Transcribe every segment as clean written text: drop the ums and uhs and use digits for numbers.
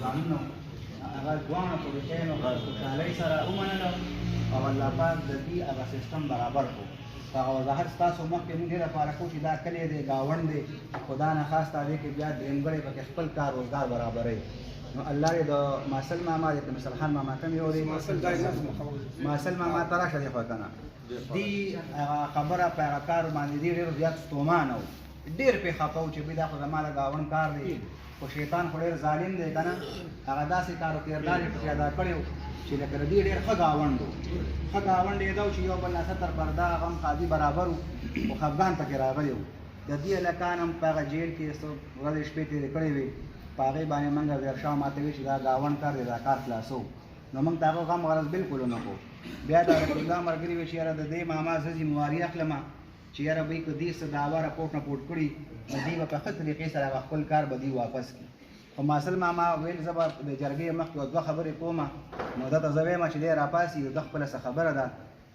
ځانونه هغه دواړه په وشیانو خوشحالۍ سره ومنله او الله پاک د دې هغه سیستم برابر کړو. هغه وضاحت ستاسو مخکې موږ ډېر لپاره کوو چې دا کلی دی ګاونډ دی، خو دا نه خاص دی کې بیا درېمګړی پکې خپل کار روزګار برابروي. نو الله دې د ماسل ماما د مثل خان ماما ته مې وری ماسل ماما ته راشه دی خو کنه دی خبره په هغه کار باندې ډېر زیات ستومانه و، ډېر پې خفه و چې بیا دا خو زما د ګاونډ کار دی، خو شیطان خو ډېر ظالم دی که نه. هغه داسې کار او کردار یې پکې ادا کړی و چې لکه د دې ډېر ښه ګاونډ و. ښه ګاونډ یې دا و چې یو بل نه ستر پرده هغه هم قاضي برابر و، خو خفګان پکې راغلی و. د دې هلکان هم په هغه جیل کې ورځې شپې تېرې کړې وې، په هغې باندې موږ ویرشاه ماته وي چې دا ګاونډ کار دی، دا کار خلاصو. نو موږ د هغه غم غرض بلکل ونه کړو. بیا د رسول الله ملګري وي چې یاره د دې ماما زه ذمواري اخلم چې یاره بهی که دې څه دعوه راپورټ نه پورټ کړي نو دوی به په ښه طریقې سره هغه خپل کار به دوی واپس کړي. خو ماسل ماما ویل زه به د جرګې مخکې یو دوه خبرې کوم، نو ده ته زه وایم چې دی راپاسي د خپله څه خبره ده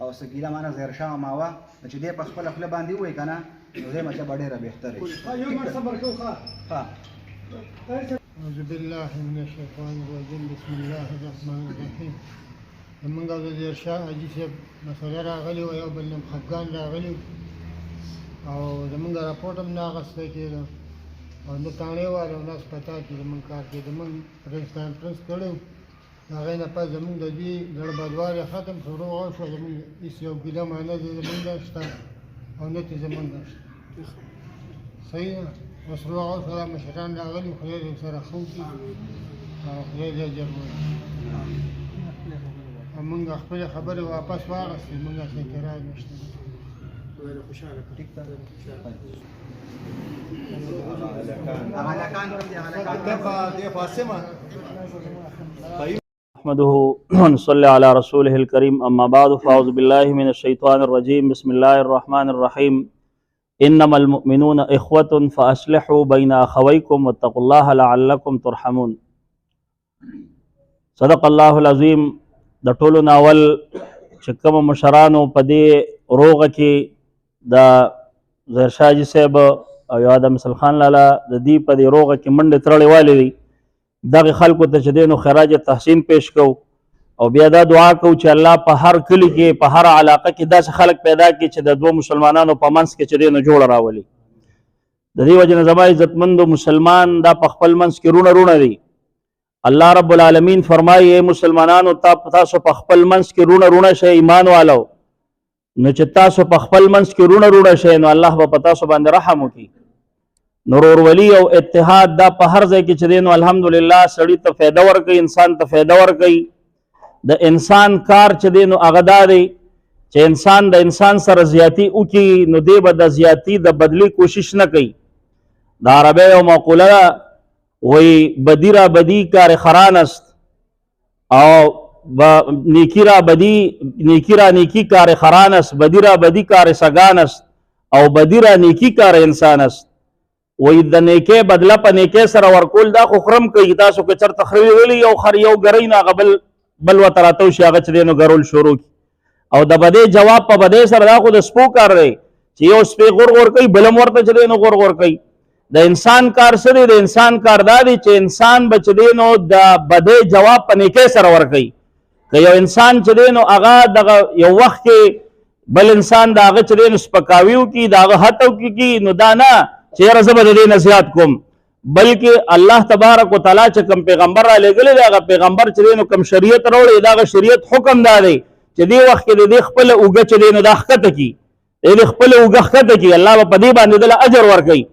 او څه ګیله مانه ظاهرشاه ماما وه چې دی په خپله خوله باندې ووایي که نه نو دی مچه به ډېره بهتره وي. أعوذ بالله من الشيطان الرجيم بسم الله الرحمن الرحيم. زمونږ د ظاهرشاه حاجي صاحب مسله راغلې وه، یو بل نه خفګان راغلی او زمونږ راپورټ هم نه اخیستی کېده او نه کاڼې واله او نه هسپتال کې زمونږ کار کې زمونږ پرنس کانفرنس کړی و. د هغې نه پس زمونږ د دې ګړبدوالی ختم شو، روغ شوه. زمونږ هېڅ یو ګیله معنه دې زمونږ نه شته او نه تې زمونږ نه شته. صحیح ده. اوس روغ او سره مشران راغلي، خدای دې سره ښه وکړي او خدای دې اجر ورکړي. او مونږ خپلې خبرې واپس واخیستې، مونږ هېڅ اعتراض نشته. نحمده ونصلي على رسوله الكريم اما بعد فاعوذ بالله من الشيطان الرجيم بسم الله الرحمن الرحيم انما المؤمنون اخوة فاصلحوا بين اخويكم واتقوا الله لعلكم ترحمون. صدق الله العظيم. د ټولو ناول چې کوم مشرانو په دې روغه کې د ظاهرشاه حاجي صاحب او یا د مثل خان لالا د دې په دې روغه کې منډې ترړې والې دي، دغه خلکو ته چې دی نو خراج تحسین پیش کوو او بیا دا دعا کوو چې الله په هر کلي کې په هر علاقه کې داسې خلک پیدا کړي چې د دوه مسلمانانو په منځ کې چې دی نو جوړه راولي. د دې وجې نه زما عزتمندو مسلمان دا په خپل منځ کې رونه رونه دي. الله رب العالمین فرمایي اے مسلمانانو تاسو په خپل منځ کې رونه رونه شئ ایمان والو، نو چې تاسو په خپل منځ کې رونه رونه شئ نو الله به په تاسو باندې رحم وکړي. نو ورورولي او اتحاد دا په هر ځای کې چې دی نو الحمدلله سړي ته فایده ورکوي، انسان ته فایده ورکوي. د انسان کار چې دی نو هغه دا دی چې انسان د انسان سره زیاتی وکړي نو دی به د زیاتی د بدلی کوشش نه کوي. د عربی یو مقوله ده وی بدی را بدی کار خران است او نیکی را نیکی کار خران است، بدی را بدی کار سگان است او بدی را نیکی کار انسان است. وی د نیکه بدله په نیکه سره ورکول دا خو خرم کوي. تاسو که چېرته خرې ویلي یو خر یو ګرۍ نو هغه بل ورته راته شي هغه چې دی نو ګرول شروع کړي او د بدې جواب په بدې سره دا خو د سپو کار دی چې یو سپی غور غور کوي بل هم ورته چې دی نو غور غور کوي. د انسان کار څه دی؟ د انسان کار دا دی چې انسان به چې دی نو د بدې جواب په نیکۍ سره ورکوي. که یو انسان چې دی نو هغه دغه یو وخت کې بل انسان د هغه چې دی نو سپکاوي وکړي، د هغه حد وکړي، نو دا نه چې یاره زه به د دې نه زیات کوم، بلکې الله تبارک وتعالی چې کوم پیغمبر را لېږلی دی هغه پیغمبر چې دی نو کوم شریعت راوړی د هغه شریعت حکم دا دی چې دې وخت کې د دې خپله اوږه چې دی نو دا ښکته کړي، د دې خپله اوږه ښکته کړي، الله به په دې باندې دله اجر ورکوي.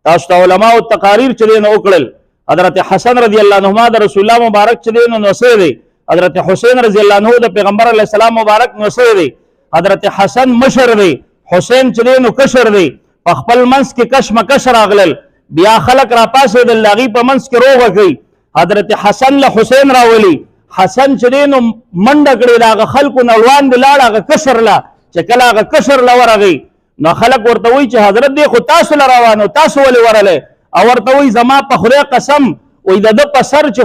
تاسو ته علماو تقاریر چې دی نو وکړل. حضرت حسن رضی الله عنهما د رسول الله مبارک چې دی نو نوسی دی، حضرت حسین رضی الله عنه د پیغمبر علیه السلام مبارک نوسی دی. حضرت حسن مشر دی، حسین چې دی نو کشر دی. په خپل منځ کې کشمکش راغلل، بیا خلک راپاڅېدل د هغې په منځ کې روغه کوي. حضرت حسن له حسین راولي، حسن چې دی نو منډه کړې د هغه خلکو نه وړاندې لاړ هغه کشر له، چې کله هغه کشر له ورغی نو خلک ورته وایي چې حضرت دی خو تاسو له روانو تاسو ولې ورلی؟ او ورته وایي زما په خدای قسم وایي د ده په سر چې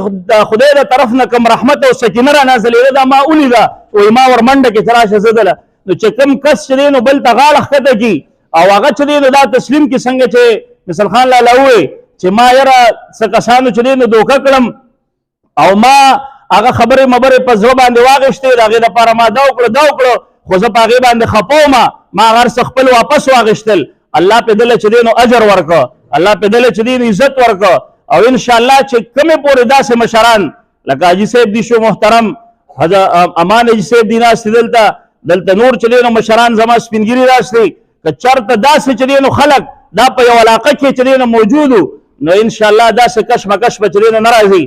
خدای د طرف نه کوم رحمت او سکینه را نازلېده دا ما ولیده، وایي ما ور منډه کې چې راشه زدله. نو چې کوم کس چې دی نو بل ته غاړه ښکته کړي او هغه چې دی نو دا تسلیم کې څنګه چې مثل خان لالا ووایي چې ما یاره څه کسانو چې دی نو دوکه کړم او ما هغه خبرې مبرې په زړه باندې واغېشتې د هغې دپاره ما دا وکړه خو زه په هغې باندې خفه وم ما هر څه خپل واپس واغېشتل الله پې دله چې دی نو اجر ورکړه الله پې دله چې دی نو عزت ورکړه او انشاءالله چې کومې پورې داسې مشران لکه حاجي صاحب دي شو محترم امان حاجي صاحب دي ناست دلته نور چې دی نو مشران زما سپینګیري ناست دي که چېرته داسې چې دی نو خلک دا په یو علاقه کې چې دی نو موجود نو انشاءالله داسې کشمکش به چې دی نو نه راځي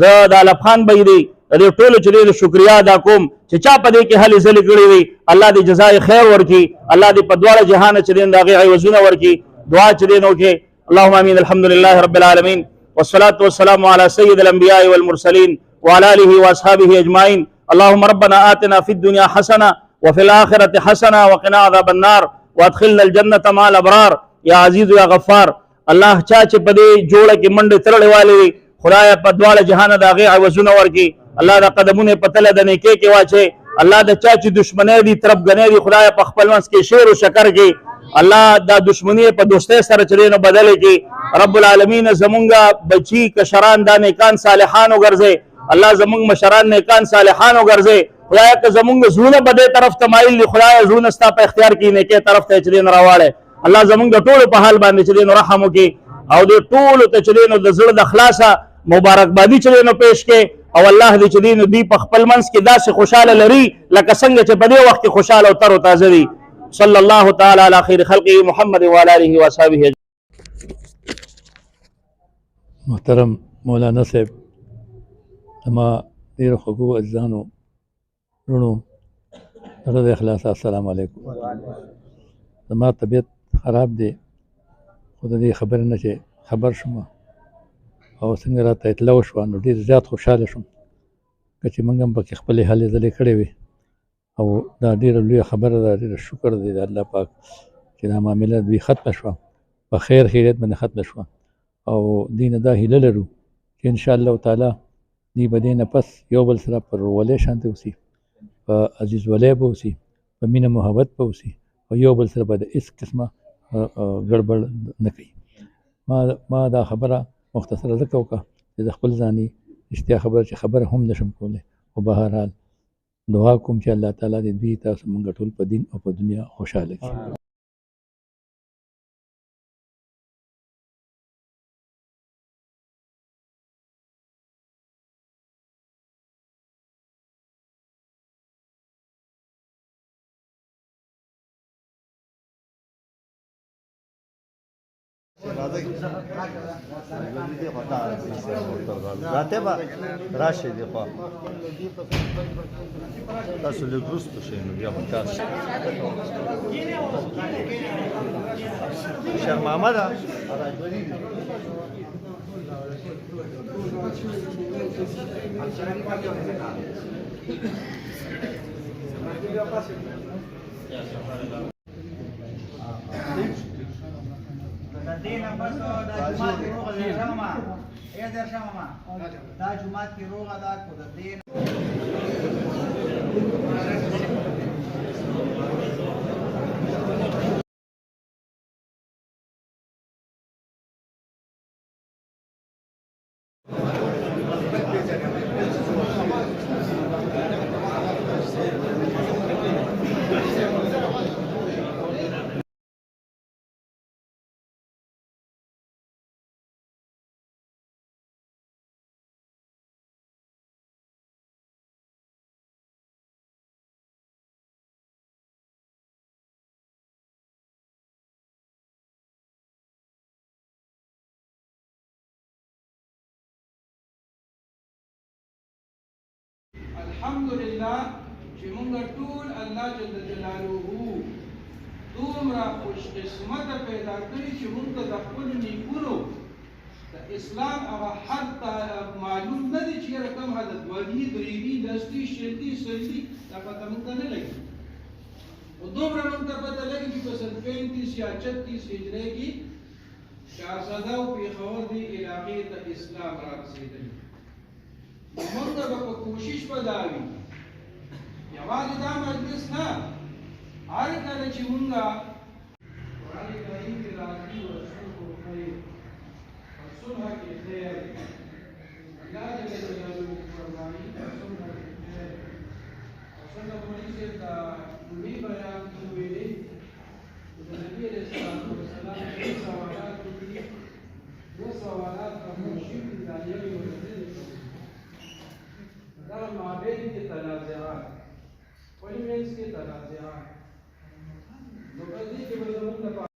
زه د علب خان بی دی د دې ټولو چې دی نو شکریا ادا کوم چې چا په دې کې هلې ځلې کړې وي الله دې جزای خیر ورکړي الله دې په دواړه جهانه چې دی نو د هغې عوضونه ورکړي دعا چې دی نو وکړي اللهم امین الحمد لله رب العالمین والصلاة والسلام على سيد الأنبياء والمرسلين وعلى آله وأصحابه أجمعين اللهم ربنا آتنا في الدنيا حسنة وفي الآخرة حسنة وقنا عذاب النار وادخلنا الجنة مع الأبرار يا عزيز يا غفار الله چا چې په دې جوړه کې منډې تړلې والې وي خدایه په دواړه جهانه د هغې عوضونه ورکړي الله دا قدمونه یې په تله د نیکۍ کې واچوي الله د چا چې دشمنۍ دي طرفګنۍ دي خدایه په خپل منځ کې شعر و شکر کې الله دا دشمنی په دوستۍ سره چې دی نو بدلې کړي رب العالمین زمونږ بچي کشران دا نیکان صالحان وګرځي الله زمونږ مشران نیکان صالحان وګرځي خدایه که زمونږ زړونه به دې طرف ته مایل دي خدایه زړونه ستا په اختیار کې نیکۍ طرف ته چې دی نو راواړی الله زمونږ د ټولو په حال باندې چې دی نو رحم وکړي او دې ټولو ته چې دی نو د زړه د خلاصه مبارکبادي چې دی نو پیش کړي او الله دې چې دی نو دوی په خپل منځ کې داسې خوشحاله لري لکه څنګه چې په دې وخت کې خوشحاله او تر و تازه دي صلی الله تعالی علی خیر خلقه محمد وعلى آله واصحابه محترم مولانا صاحب زما ډېرو خوږو عزیزانو وروڼو زړه د اخلاصه السلام علیکم زما طبیعت خراب دی خو د دې خبرې نه چې خبر شوم او څنګه راته اطلاع وشوه نو ډېر زیات خوشحاله شوم که چې موږ هم پکې خپلې هلې ځلې کړې وې او دا ډېره لویه خبره ده ډېره شکر دی د الله پاک چې دا معامله دوی ختمه شوه په خیر خیریت باندې ختمه شوه او دوی نه دا هیله لرو چې انشاءالله تعالی دوی به دې نه پس یو بل سره پر ورولۍ شانتې اوسي په عزیز ولی به اوسي په مینه محبت به اوسي او یو بل سره به د هېڅ قسمه ګړبړ نه کوي ما دا خبره مختصره ځکه وکړه چې د خپل ځاني رښتیا خبره چې خبره هم نشم کولی خو بهرحال دعا کوم چې الله تعالی دې دوی تاسو مونږ ټول په دین او په دنیا خوشحاله کړي راته به راشي دی خو تاسو له ګروستو شئ نو بیا به تاسو شیخ محمد دا جماعت کې روغه ده کو د دین الحمدلله چې موږ ټول الله جل جلاله دومره خوش قسمته پیدا کړي چې موږ ته د خپلو نیکونو د اسلام هغه حد معلوم نه دی چې یاره کوم حد دوهي درېوي لسي شلي سلي دا پته موږ ته نه لګي خو دومره موږ ته پته لګي چې په سن 35 یا 36 هجرۍ کې شاهزاده او پېښور دې علاقې ته اسلام رارسېدلی موږ به په کوشش ودا وي یوازې دا مجلس نه هر کله چې موږ قرآن کریم کې راځي والصلح خیر والصلح کې خیر الله جل جلاله چې سوالات وکړي دوه سوالات خاموشي دي دا یوې ورځې دغه مابین کې تنازعات په منځ کې تنازعات نو په دې کې به زموږ